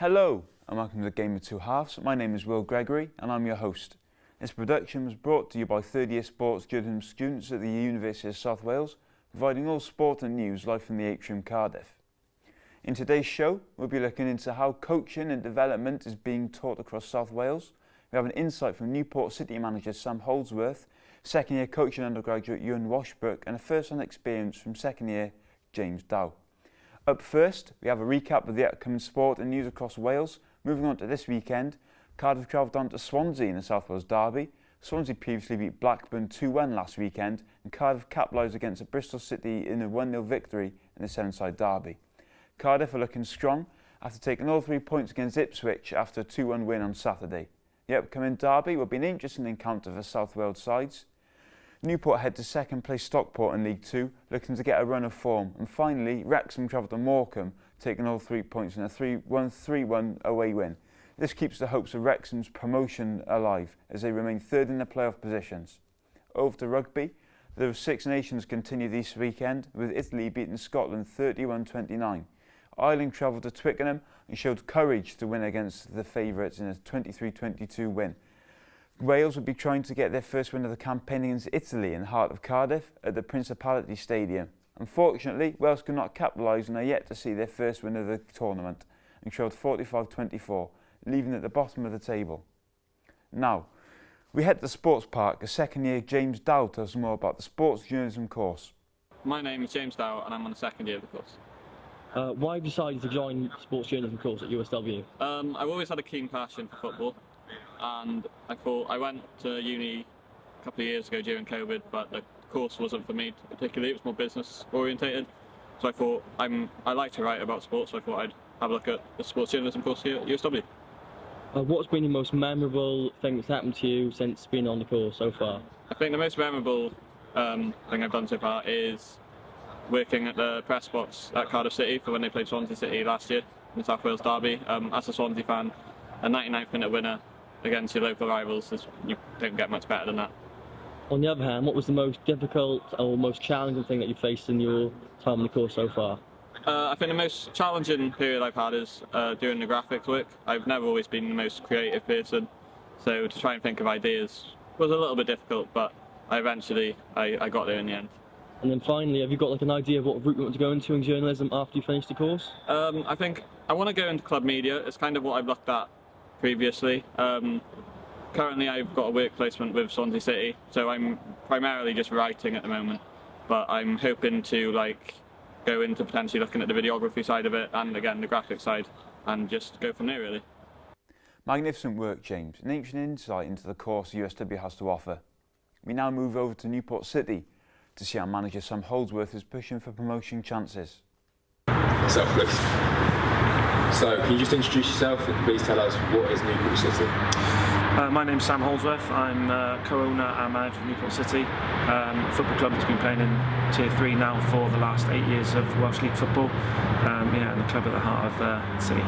Hello and welcome to the Game of Two Halves. My name is Will Gregory and I'm your host. This production was brought to you by third year sports journalism students at the University of South Wales, providing all sport and news live from the atrium Cardiff. In today's show, we'll be looking into how coaching and development is being taught across South Wales. We have an insight from Newport City manager Sam Holdsworth, second year coaching undergraduate Ewan Washbrook and a first-hand experience from second year James Dow. Up first, we have a recap of the upcoming sport and news across Wales. Moving on to this weekend, Cardiff travelled down to Swansea in the South Wales derby. Swansea previously beat Blackburn 2-1 last weekend and Cardiff capitalised against Bristol City in a 1-0 victory in the Sevenside derby. Cardiff are looking strong after taking all 3 points against Ipswich after a 2-1 win on Saturday. The upcoming derby will be an interesting encounter for South Wales sides. Newport head to second place Stockport in League 2, looking to get a run of form. And finally, Wrexham travelled to Morecambe, taking all 3 points in a 3-1 away win. This keeps the hopes of Wrexham's promotion alive as they remain third in the playoff positions. Over to rugby, the Six Nations continue this weekend with Italy beating Scotland 31-29. Ireland travelled to Twickenham and showed courage to win against the favourites in a 23-22 win. Wales will be trying to get their first win of the campaign against Italy in the heart of Cardiff at the Principality Stadium. Unfortunately, Wales could not capitalise and are yet to see their first win of the tournament and showed 45-24, leaving at the bottom of the table. Now, we head to the sports park as second year James Dow tells us more about the sports journalism course. My name is James Dow and I'm on the second year of the course. Why have you decided to join the sports journalism course at USW? I've always had a keen passion for football. And I went to uni a couple of years ago during COVID, but the course wasn't for me particularly. It was more business orientated. So I thought I like to write about sports, so I thought I'd have a look at the sports journalism course here at USW. What's been the most memorable thing that's happened to you since being on the course so far? I think the most memorable thing I've done so far is working at the press box at Cardiff City for when they played Swansea City last year in the South Wales derby. As a Swansea fan, a 99th minute winner against your local rivals, you don't get much better than that. On the other hand, what was the most difficult or most challenging thing that you faced in your time on the course so far? I think the most challenging period I've had is doing the graphics work. I've never always been the most creative person, so to try and think of ideas was a little bit difficult, but I got there in the end. And then finally, have you got like an idea of what route you want to go into in journalism after you finish the course? I think I want to go into club media. It's kind of what I've looked at previously. Currently I've got a work placement with Swansea City, so I'm primarily just writing at the moment, but I'm hoping to go into potentially looking at the videography side of it and again the graphic side and just go from there really. Magnificent work, James. An ancient insight into the course USW has to offer. We now move over to Newport City to see how manager Sam Holdsworth is pushing for promotion chances. Selfless. So, can you just introduce yourself and please tell us what is Newport City? My name's Sam Holdsworth. I'm co-owner and manager of Newport City, a football club that's been playing in Tier 3 now for the last 8 years of Welsh League football, and the club at the heart of the city.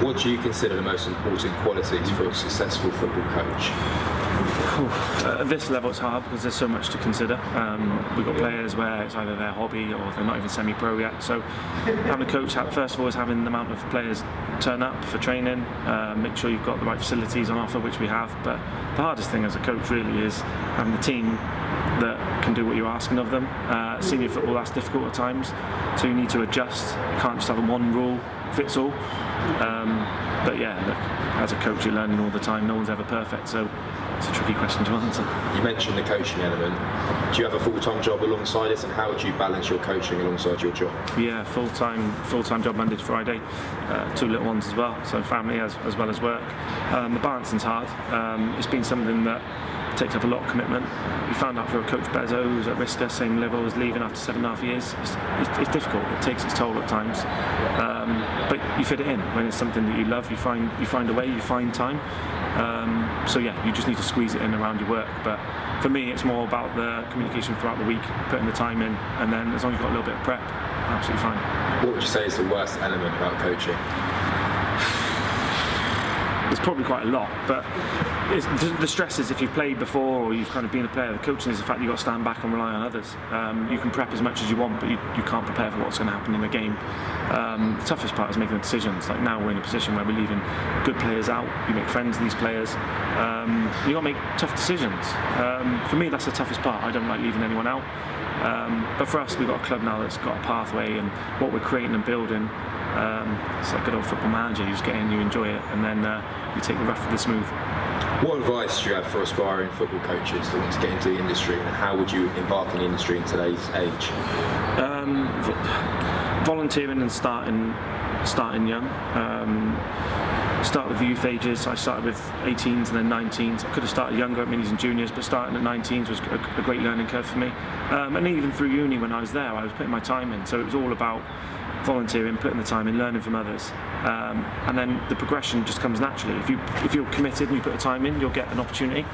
What do you consider the most important qualities for a successful football coach? At this level it's hard because there's so much to consider. We've got players where it's either their hobby or they're not even semi-pro yet, so having a coach first of all is having the amount of players turn up for training, make sure you've got the right facilities on offer, which we have, but the hardest thing as a coach really is having the team that can do what you're asking of them. Senior football, that's difficult at times, so you need to adjust. You can't just have a one rule fits all. But yeah, look, as a coach you're learning all the time, no one's ever perfect, so it's a tricky question to answer. You mentioned the coaching element. Do you have a full-time job alongside it, and how would you balance your coaching alongside your job? Yeah, full-time job Monday to Friday, 2 little ones as well, so family as well as work. The balancing's hard. It's been something that takes up a lot of commitment. We found out for a coach Bezo, who's at Risca, same level as leaving after 7.5 years. It's difficult. It takes its toll at times, but you fit it in. When it's something that you love, you find a way, you find time. So yeah, you just need to squeeze it in around your work. But for me, it's more about the communication throughout the week, putting the time in, and then as long as you've got a little bit of prep, absolutely fine. What would you say is the worst element about coaching? There's probably quite a lot, but the stress is if you've played before or you've kind of been a player. The coaching is the fact that you've got to stand back and rely on others. You can prep as much as you want, but you can't prepare for what's going to happen in the game. The toughest part is making the decisions. Like now we're in a position where we're leaving good players out. You make friends with these players. You got to make tough decisions. For me, that's the toughest part. I don't like leaving anyone out. But for us, we've got a club now that's got a pathway, and what we're creating and building. It's like a good old football manager. You just get in, you enjoy it, and then you take the rough with the smooth. What advice do you have for aspiring football coaches that want to get into the industry, and how would you embark in the industry in today's age? Volunteering and starting young. Start with youth ages. I started with 18s and then 19s. I could have started younger at minis and juniors, but starting at 19s was a great learning curve for me. And even through uni when I was there, I was putting my time in. So it was all about volunteering, putting the time in, learning from others, and then the progression just comes naturally. If you're committed and you put the time in, you'll get an opportunity.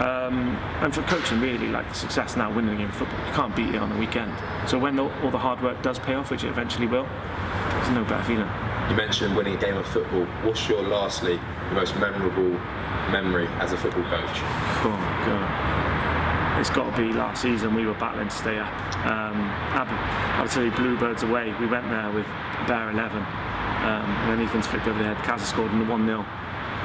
And for coaching, really, like success now, winning a game of football, you can't beat it on the weekend. So when all the hard work does pay off, which it eventually will, there's no better feeling. You mentioned winning a game of football. What's your, lastly, the most memorable memory as a football coach? Oh God, it's got to be last season. We were battling to stay up. I'll tell you, Bluebirds away. We went there with bare 11, and then Ethan's flicked over the head. Kaz scored in the 1-0.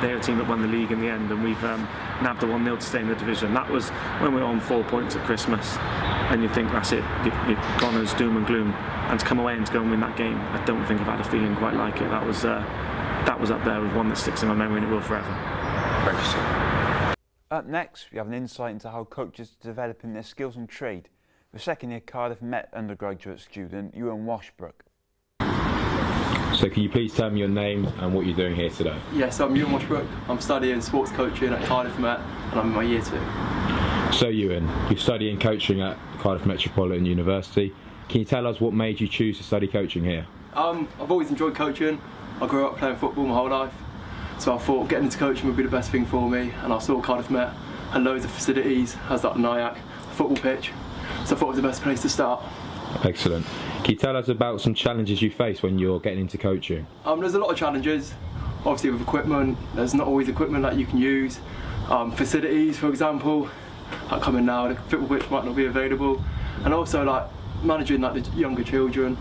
They're a team that won the league in the end, and we've nabbed the 1-0 to stay in the division. That was when we were on 4 points at Christmas, and you think that's it, you're gone as doom and gloom. And to come away and to go and win that game, I don't think I've had a feeling quite like it. That was up there with one that sticks in my memory, and it will forever. Thank you, sir. Up next, we have an insight into how coaches are developing their skills and trade with second-year Cardiff Met undergraduate student Ewan Washbrook. So can you please tell me your name and what you're doing here today? Yes, I'm Ewan Washbrook. I'm studying sports coaching at Cardiff Met, and I'm in my year 2. So Ewan, you're studying coaching at Cardiff Metropolitan University. Can you tell us what made you choose to study coaching here? I've always enjoyed coaching. I grew up playing football my whole life, so I thought getting into coaching would be the best thing for me. And I saw Cardiff Met had loads of facilities, has like the NIAC, the football pitch, so I thought it was the best place to start. Excellent. Can you tell us about some challenges you face when you're getting into coaching? There's a lot of challenges. Obviously with equipment, there's not always equipment that you can use. Facilities, for example, like coming now, the football pitch might not be available. And also like managing like the younger children.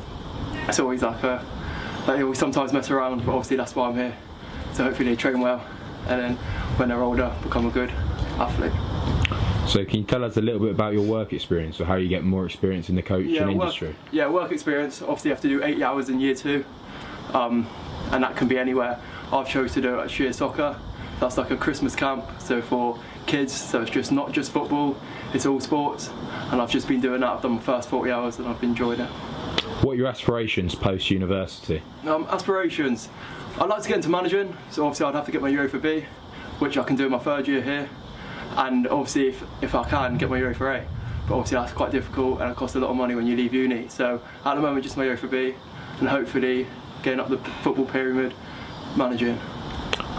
It's always like they always sometimes mess around, but obviously that's why I'm here. So hopefully they train well, and then when they're older, become a good athlete. So can you tell us a little bit about your work experience, or how you get more experience in the coaching industry? Work experience. Obviously you have to do 80 hours in year 2, and that can be anywhere. I've chose to do it at Sheer Soccer. That's like a Christmas camp, so for kids, so it's just not just football, it's all sports, and I've just been doing that. I've done my first 40 hours and I've enjoyed it. What are your aspirations post-university? Aspirations, I'd like to get into managing, so obviously I'd have to get my UEFA B, which I can do in my 3rd year here, and obviously if I can get my UEFA A, but obviously that's quite difficult and it costs a lot of money when you leave uni, so at the moment just my UEFA B, and hopefully getting up the football pyramid, managing.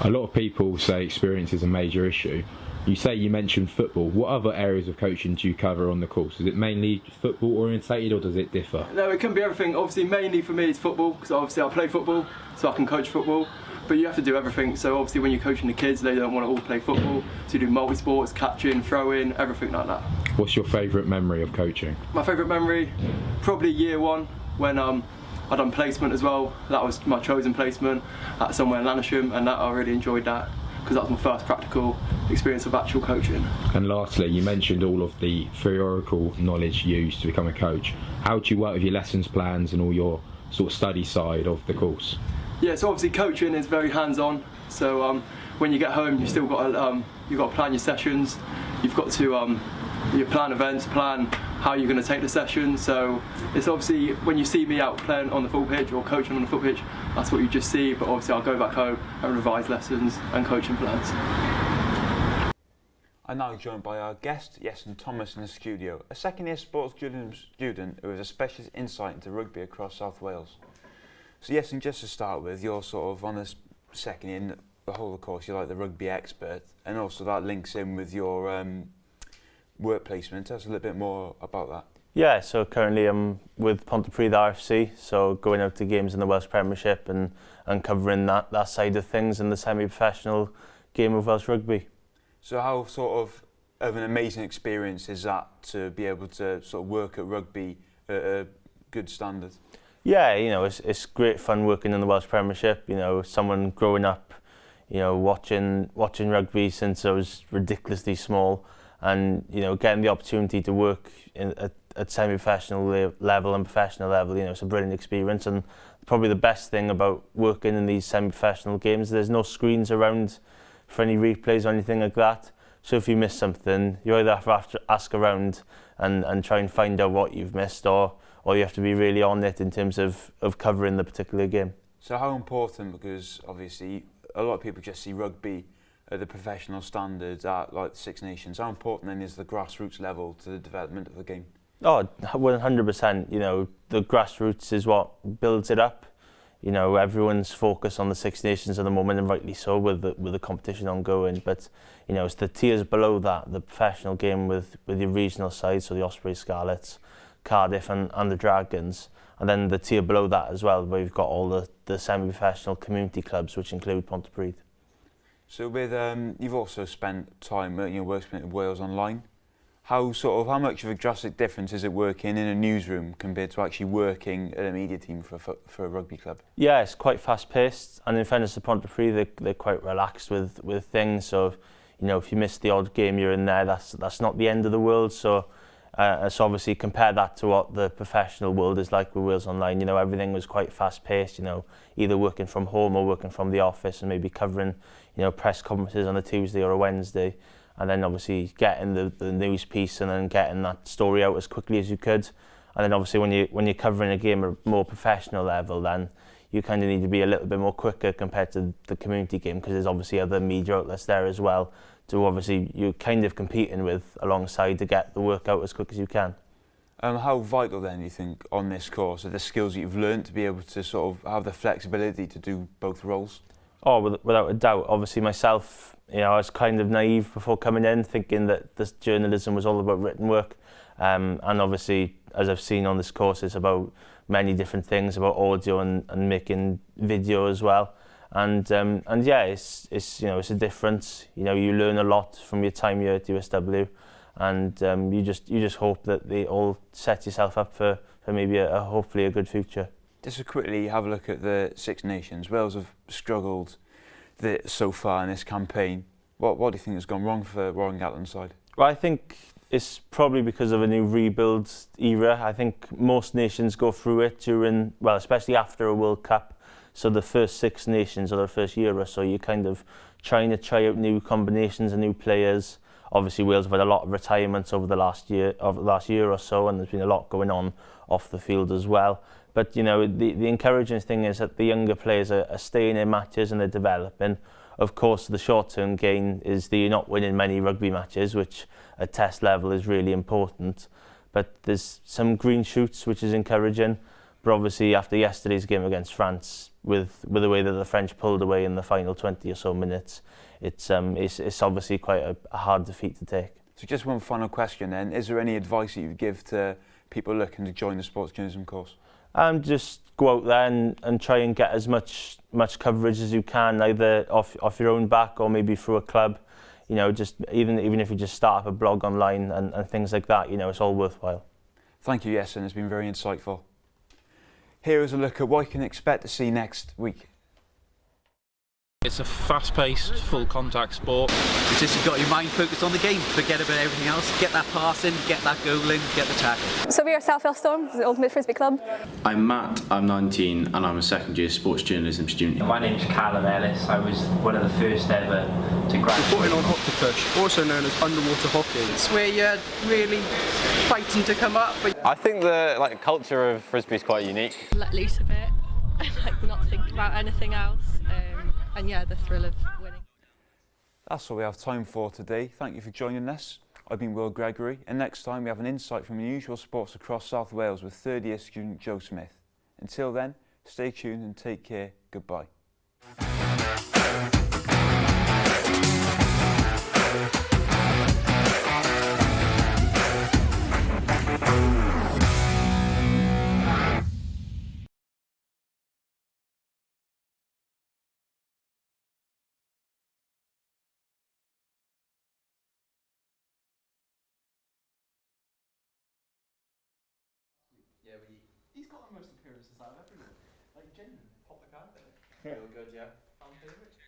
A lot of people say experience is a major issue. You mentioned football. What other areas of coaching do you cover on the course? Is it mainly football orientated, or does it differ? No, it can be everything. Obviously mainly for me it's football, because obviously I play football, so I can coach football, but you have to do everything. So obviously when you're coaching the kids, they don't want to all play football, so you do multi-sports, catching, throwing, everything like that. What's your favourite memory of coaching? My favourite memory, probably year 1, when I done placement as well. That was my chosen placement at somewhere in Lanarsham, and I really enjoyed that, because that was my first practical experience of actual coaching. And lastly, you mentioned all of the theoretical knowledge used to become a coach. How do you work with your lessons plans and all your sort of study side of the course? Yeah, so obviously coaching is very hands-on. So when you get home, you've still got to plan your sessions. You've got to you plan events, plan how you're going to take the session. So it's obviously when you see me out playing on the full pitch or coaching on the full pitch, that's what you just see. But obviously I'll go back home and revise lessons and coaching plans. I'm now joined by our guest, Yeson Thomas, in the studio, a second-year sports student who has a specialist insight into rugby across South Wales. So Yeson, just to start with, you're sort of on this second year, in the whole of the course, you're like the rugby expert, and also that links in with your work placement. Tell us a little bit more about that. Yeah, so currently I'm with Pontypridd RFC, so going out to games in the Welsh Premiership and covering that side of things in the semi-professional game of Welsh rugby. So how sort of an amazing experience is that to be able to sort of work at rugby at a good standard? Yeah, you know, it's great fun working in the Welsh Premiership. You know, someone growing up, you know, watching rugby since I was ridiculously small, and you know, getting the opportunity to work at semi-professional level and professional level, you know, it's a brilliant experience. And probably the best thing about working in these semi-professional games, there's no screens around for any replays or anything like that. So if you miss something, you either have to ask around and try and find out what you've missed, or you have to be really on it in terms of covering the particular game. So how important, because obviously a lot of people just see rugby at the professional standards at like the Six Nations, how important then is the grassroots level to the development of the game? Oh, 100%. You know, the grassroots is what builds it up. You know, everyone's focused on the Six Nations at the moment, and rightly so, with the competition ongoing. But you know, it's the tiers below that, the professional game with your regional sides, so the Ospreys, Scarlets, Cardiff, and the Dragons, and then the tier below that as well, where you've got all the semi-professional community clubs, which include Pontypridd. So with you've also spent time working in Wales Online. How much of a drastic difference is it working in a newsroom compared to actually working at a media team for a rugby club? Yeah, it's quite fast paced, and in fairness to Pontypridd, they're quite relaxed with things. So, you know, if you miss the odd game you're in there, that's not the end of the world. So obviously compare that to what the professional world is like with Wales Online. You know, everything was quite fast paced. You know, either working from home or working from the office, and maybe covering, you know, press conferences on a Tuesday or a Wednesday. And then obviously getting the news piece and then getting that story out as quickly as you could. And then obviously when you're covering a game at a more professional level, then you kind of need to be a little bit more quicker compared to the community game, because there's obviously other media outlets there as well, to obviously you're kind of competing with alongside to get the work out as quick as you can. How vital then do you think on this course are the skills that you've learned to be able to sort of have the flexibility to do both roles? Oh, without a doubt. Obviously myself, you know, I was kind of naive before coming in, thinking that this journalism was all about written work. And obviously, as I've seen on this course, it's about many different things, about audio and making video as well. And yeah, it's you know, it's a difference. You know, you learn a lot from your time here at USW, and you just hope that they all set yourself up for maybe hopefully a good future. Just to quickly have a look at the Six Nations. Wales have struggled so far in this campaign. What do you think has gone wrong for Warren Gatland's side? Well, I think it's probably because of a new rebuild era. I think most nations go through it during, well, especially after a World Cup. So the first Six Nations or the first year or so, you're kind of trying to try out new combinations and new players. Obviously, Wales have had a lot of retirements over the last year or so, and there's been a lot going on off the field as well. But you know, the encouraging thing is that the younger players are staying in matches and they're developing. Of course, the short-term gain is that you're not winning many rugby matches, which at test level is really important. But there's some green shoots, which is encouraging. But obviously, after yesterday's game against France, with the way that the French pulled away in the final 20 or so minutes, it's obviously quite a hard defeat to take. So just one final question then. Is there any advice that you would give to people looking to join the sports journalism course? Just go out there and try and get as much coverage as you can, either off your own back or maybe through a club. You know, just even if you just start up a blog online and things like that, you know, it's all worthwhile. Thank you, Yesin. It's been very insightful. Here is a look at what you can expect to see next week. It's a fast-paced, full-contact sport. It's just you've got your mind focused on the game, forget about everything else, get that pass in, get that goal in, get the tackle. So we are South Wales Storm, the ultimate frisbee club. I'm Matt, I'm 19 and I'm a second-year sports journalism student. My name's Callum Ellis. I was one of the first ever to graduate. Reporting on Octopus, also known as underwater hockey. It's where you're really fighting to come up. I think the culture of frisbee is quite unique. Let loose a bit and not think about anything else. And yeah, the thrill of winning. That's all we have time for today. Thank you for joining us. I've been Will Gregory, and next time we have an insight from unusual sports across South Wales with third-year student Joe Smith. Until then, stay tuned and take care. Goodbye. He's got the most appearances out of everyone. Like, genuinely. Pop the card there. Feel good, yeah. Fan favourite.